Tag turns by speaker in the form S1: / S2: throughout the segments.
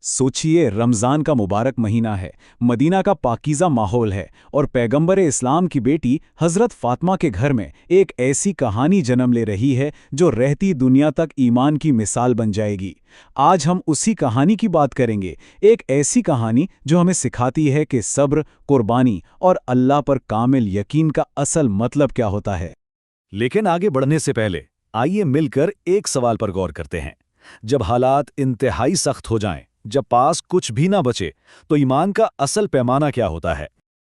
S1: सोचिए, रमज़ान का मुबारक महीना है, मदीना का पाकीज़ा माहौल है और पैगंबर इस्लाम की बेटी हज़रत फ़ातिमा के घर में एक ऐसी कहानी जन्म ले रही है जो रहती दुनिया तक ईमान की मिसाल बन जाएगी। आज हम उसी कहानी की बात करेंगे, एक ऐसी कहानी जो हमें सिखाती है कि सब्र, कुर्बानी और अल्लाह पर कामिल यकीन का असल मतलब क्या होता है।
S2: लेकिन आगे बढ़ने से पहले आइए मिलकर एक सवाल पर गौर करते हैं। जब हालात इंतहाई सख्त हो जाएं, जब पास कुछ भी ना बचे, तो ईमान का असल पैमाना क्या होता है?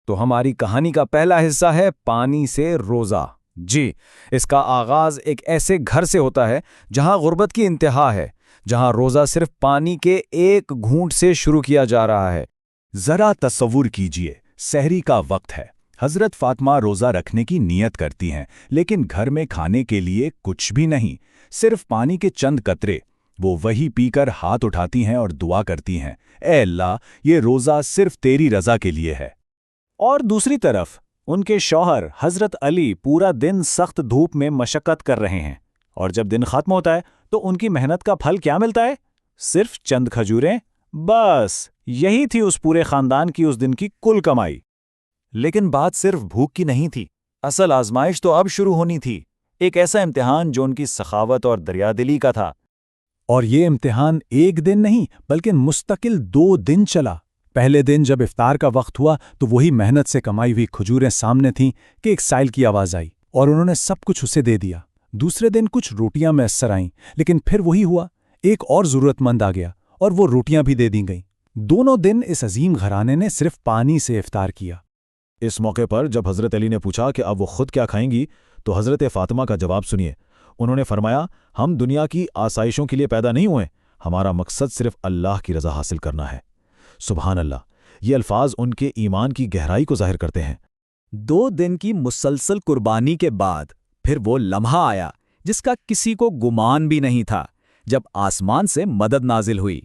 S3: तो हमारी कहानी का पहला हिस्सा है पानी से रोज़ा। जी, इसका आगाज एक ऐसे घर से होता है जहां गुर्बत की इंतहा है, जहां रोज़ा सिर्फ पानी के एक घूंट से शुरू किया जा रहा है।
S2: जरा तस्वुर कीजिए, सहरी का वक्त है। हजरत फातिमा रोज़ा रखने की नियत करती हैं, लेकिन घर में खाने के लिए कुछ भी नहीं, सिर्फ पानी के चंद कतरे। वो वही पीकर हाथ उठाती हैं और दुआ करती हैं, ए अल्लाह, ये रोज़ा सिर्फ तेरी रज़ा के लिए है।
S3: और दूसरी तरफ उनके शौहर हज़रत अली पूरा दिन सख्त धूप में मशक्क़त कर रहे हैं, और जब दिन ख़त्म होता है तो उनकी मेहनत का फल क्या मिलता है? सिर्फ चंद खजूरें। बस यही थी उस पूरे ख़ानदान की उस दिन की कुल कमाई। लेकिन बात सिर्फ भूख की नहीं थी, असल आजमाइश तो अब शुरू होनी थी। एक ऐसा इम्तिहान जो उनकी सखावत और दरियादिली का था।
S1: और ये इम्तिहान एक दिन नहीं बल्कि मुस्तकिल 2 दिन चला। पहले दिन जब इफ्तार का वक्त हुआ तो वही मेहनत से कमाई हुई खजूरें सामने थीं कि एक साइल की आवाज़ आई और उन्होंने सब कुछ उसे दे दिया। दूसरे दिन कुछ रोटियां मैसर आईं, लेकिन फिर वही हुआ, एक और ज़रूरतमंद आ गया और वो रोटियां भी दे दी गईं। दोनों दिन इस अजीम घराने ने सिर्फ पानी से इफ्तार किया।
S2: इस मौके पर जब हज़रत अली ने पूछा कि अब वो खुद क्या खाएंगी, तो हज़रत फ़ातिमा का जवाब सुनिए। उन्होंने फरमाया, हम दुनिया की आसाइशों के लिए पैदा नहीं हुए, हमारा मकसद सिर्फ अल्लाह की रज़ा हासिल करना है। सुभान अल्लाह, ये अल्फाज उनके ईमान की गहराई को ज़ाहिर करते हैं।
S4: 2 दिन की मुसलसल कुर्बानी के बाद फिर वो लम्हा आया जिसका किसी को गुमान भी नहीं था, जब आसमान से मदद नाजिल हुई।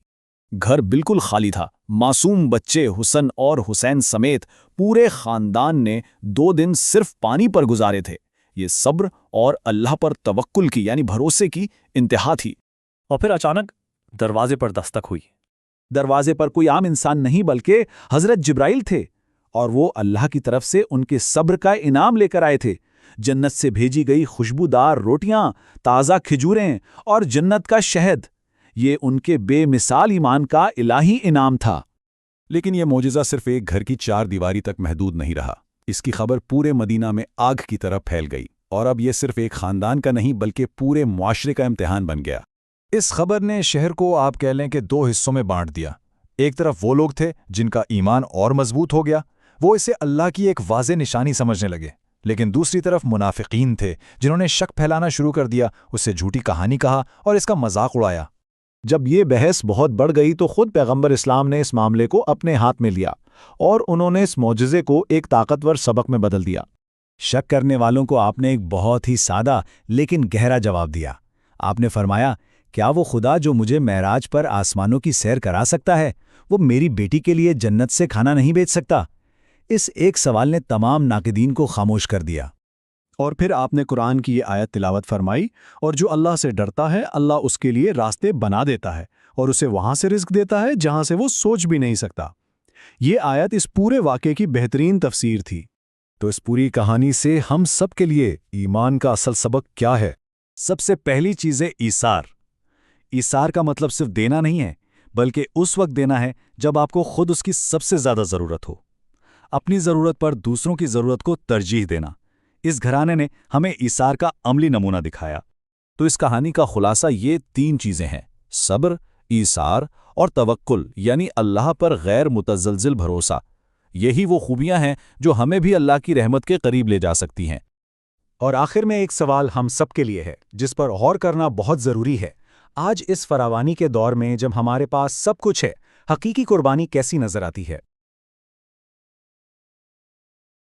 S4: घर बिल्कुल खाली था। मासूम बच्चे हुसन और हुसैन समेत पूरे खानदान ने 2 दिन सिर्फ पानी पर गुजारे थे। ये सब्र और अल्लाह पर तवक्कुल की यानी भरोसे की इंतहा थी।
S3: और फिर अचानक दरवाजे पर दस्तक हुई।
S1: दरवाजे पर कोई आम इंसान नहीं बल्कि हज़रत जिब्राइल थे, और वो अल्लाह की तरफ से उनके सब्र का इनाम लेकर आए थे। जन्नत से भेजी गई खुशबूदार रोटियां, ताज़ा खजूरें और जन्नत का शहद, ये उनके बेमिसाल ईमान का इलाही इनाम था।
S2: लेकिन यह मोजिज़ा सिर्फ एक घर की 4 दीवारी तक महदूद नहीं रहा। इसकी खबर पूरे मदीना में आग की तरह फैल गई, और अब यह सिर्फ एक खानदान का नहीं बल्कि पूरे मुआशरे का इम्तिहान बन गया।
S5: इस खबर ने शहर को आप कह लें कि 2 हिस्सों में बांट दिया। एक तरफ वो लोग थे जिनका ईमान और मजबूत हो गया, वो इसे अल्लाह की एक वाज़े निशानी समझने लगे। लेकिन दूसरी तरफ मुनाफिकीन थे जिन्होंने शक फैलाना शुरू कर दिया, उससे झूठी कहानी कहा और इसका मजाक उड़ाया।
S2: जब ये बहस बहुत बढ़ गई तो खुद पैगंबर इस्लाम ने इस मामले को अपने हाथ में लिया और उन्होंने इस मौजज़े को एक ताकतवर सबक में बदल दिया।
S1: शक करने वालों को आपने एक बहुत ही सादा लेकिन गहरा जवाब दिया। आपने फरमाया, क्या वो खुदा जो मुझे मेराज पर आसमानों की सैर करा सकता है, वो मेरी बेटी के लिए जन्नत से खाना नहीं बेच सकता? इस एक सवाल ने तमाम नाक़िदीन को खामोश कर दिया।
S2: और फिर आपने कुरान की ये आयत तिलावत फरमाई, और जो अल्लाह से डरता है अल्लाह उसके लिए रास्ते बना देता है और उसे वहां से रिज़्क देता है जहां से वो सोच भी नहीं सकता। ये आयत इस पूरे वाक़े की बेहतरीन तफसीर थी।
S5: तो इस पूरी कहानी से हम सब के लिए ईमान का असल सबक क्या है?
S1: सबसे पहली चीज़ है ईसार। ईसार का मतलब सिर्फ देना नहीं है, बल्कि उस वक्त देना है जब आपको खुद उसकी सबसे ज़्यादा ज़रूरत हो। अपनी ज़रूरत पर दूसरों की ज़रूरत को तरजीह देना। इस घराने ने हमें ईसार का अमली नमूना दिखाया।
S2: तो इस कहानी का खुलासा ये 3 चीज़ें हैं: सब्र, ईसार और तवक्कुल यानी अल्लाह पर गैर मुतज़लज़िल भरोसा। यही वो खूबियां हैं जो हमें भी अल्लाह की रहमत के करीब ले जा सकती हैं।
S1: और आखिर में एक सवाल हम सब के लिए है जिस पर गौर करना बहुत ज़रूरी है। आज इस फरावानी के दौर में जब हमारे पास सब कुछ है, हकीकी कुर्बानी कैसी नज़र आती है?